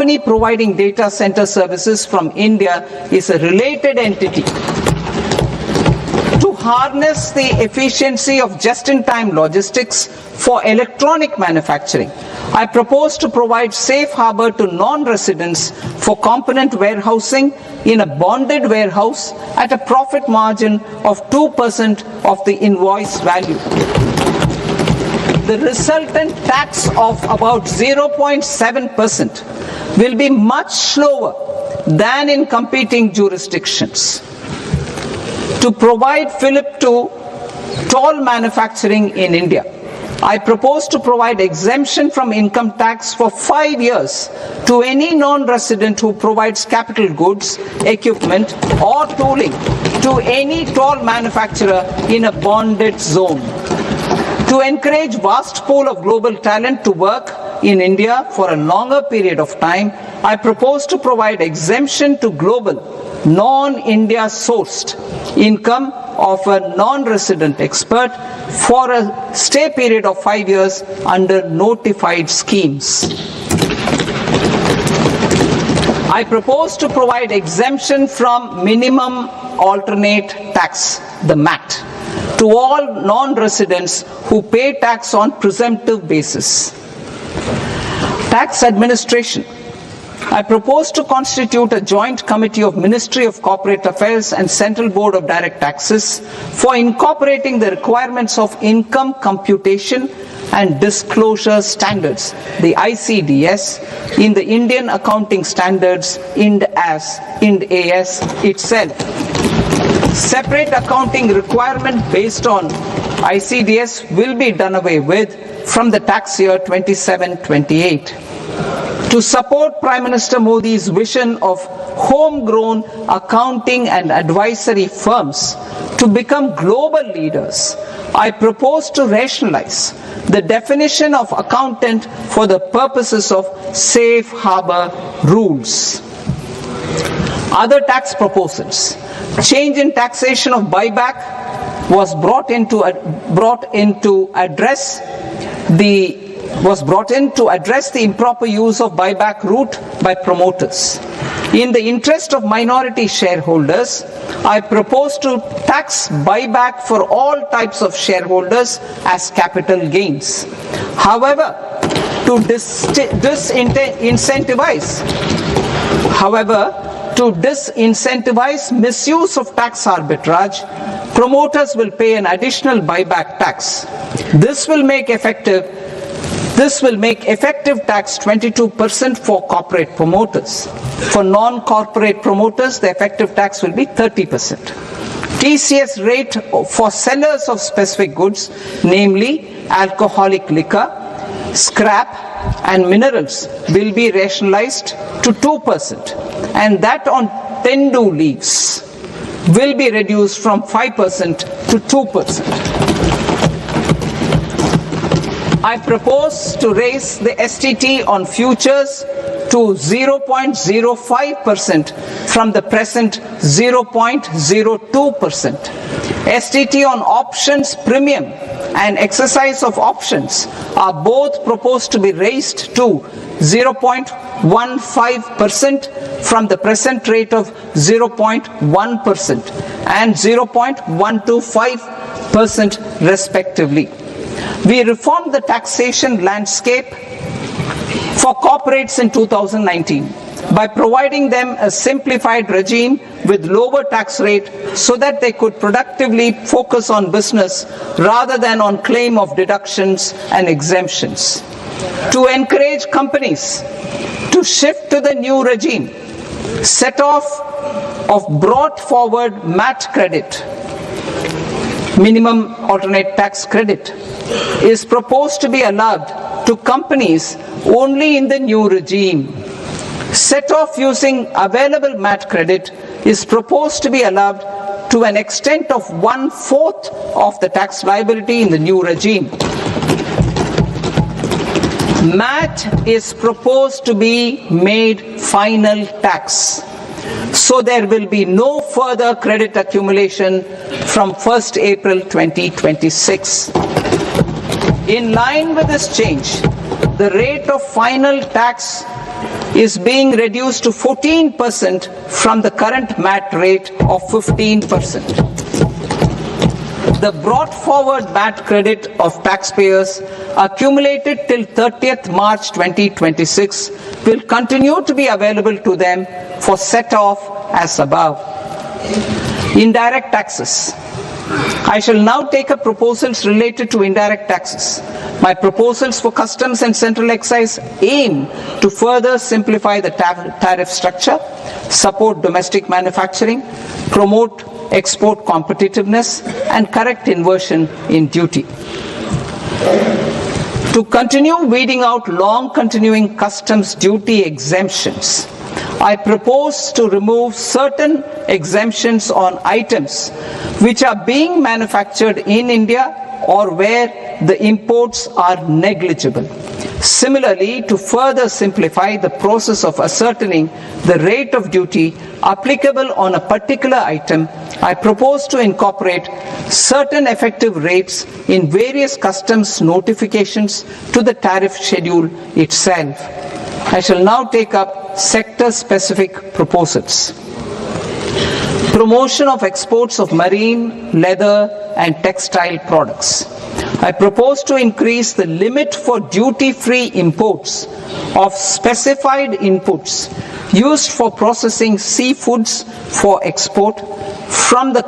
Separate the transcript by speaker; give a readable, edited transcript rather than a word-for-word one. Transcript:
Speaker 1: company providing data center services from India is a related entity. To harness the efficiency of just-in-time logistics for electronic manufacturing, I propose to provide safe harbor to non-residents for component warehousing in a bonded warehouse at a profit margin of 2% of the invoice value. The resultant tax of about 0.7% will be much lower than in competing jurisdictions. To provide fillip to toll manufacturing in India, I propose to provide exemption from income tax for 5 years to any non-resident who provides capital goods, equipment or tooling to any toll manufacturer in a bonded zone. To encourage vast pool of global talent to work in India for a longer period of time, I propose to provide exemption to global non-India sourced income of a non-resident expert for a stay period of 5 years under notified schemes. I propose to provide exemption from minimum alternate tax, the MAT, to all non-residents who pay tax on presumptive basis. Tax administration. I propose to constitute a joint committee of Ministry of Corporate Affairs and Central Board of Direct Taxes for incorporating the requirements of income computation and disclosure standards, the ICDS, in the Indian Accounting Standards, IND AS itself. Separate accounting requirement based on ICDS will be done away with from the tax year 27-28. To support Prime Minister Modi's vision of homegrown accounting and advisory firms to become global leaders, I propose to rationalize the definition of accountant for the purposes of safe harbor rules. Other tax proposals. Change in taxation of buyback was brought in to address the improper use of buyback route by promoters. In the interest of minority shareholders, I propose to tax buyback for all types of shareholders as capital gains. However, to disincentivize misuse of tax arbitrage, promoters will pay an additional buyback tax. This will make effective tax 22% for corporate promoters. For non-corporate promoters, the effective tax will be 30%. TCS rate for sellers of specific goods, namely alcoholic liquor, scrap and minerals, will be rationalized to 2%, and that on tendu leaves will be reduced from 5% to 2%. I propose to raise the STT on futures to 0.05% from the present 0.02%. STT on options premium and exercise of options are both proposed to be raised to 0.15% from the present rate of 0.1% and 0.125% respectively. We reformed the taxation landscape for corporates in 2019 by providing them a simplified regime with lower tax rate so that they could productively focus on business rather than on claim of deductions and exemptions. To encourage companies to shift to the new regime, set off of brought forward MAT credit, minimum alternate tax credit, is proposed to be allowed to companies only in the new regime. Set off using available MAT credit is proposed to be allowed to an extent of 1/4 of the tax liability in the new regime. MAT is proposed to be made final tax, so there will be no further credit accumulation from 1st April 2026. In line with this change, the rate of final tax is being reduced to 14% from the current MAT rate of 15%. The brought forward MAT credit of taxpayers accumulated till 30th March 2026 will continue to be available to them for set off as above. Indirect taxes. I shall now take up proposals related to indirect taxes. My proposals for customs and central excise aim to further simplify the tariff structure, support domestic manufacturing, promote export competitiveness, and correct inversion in duty. To continue weeding out long continuing customs duty exemptions, I propose to remove certain exemptions on items which are being manufactured in India or where the imports are negligible. Similarly, to further simplify the process of ascertaining the rate of duty applicable on a particular item, I propose to incorporate certain effective rates in various customs notifications to the tariff schedule itself. I shall now take up sector-specific proposals. Promotion of exports of marine, leather, and textile products. I propose to increase the limit for duty-free imports of specified inputs used for processing seafoods for export from the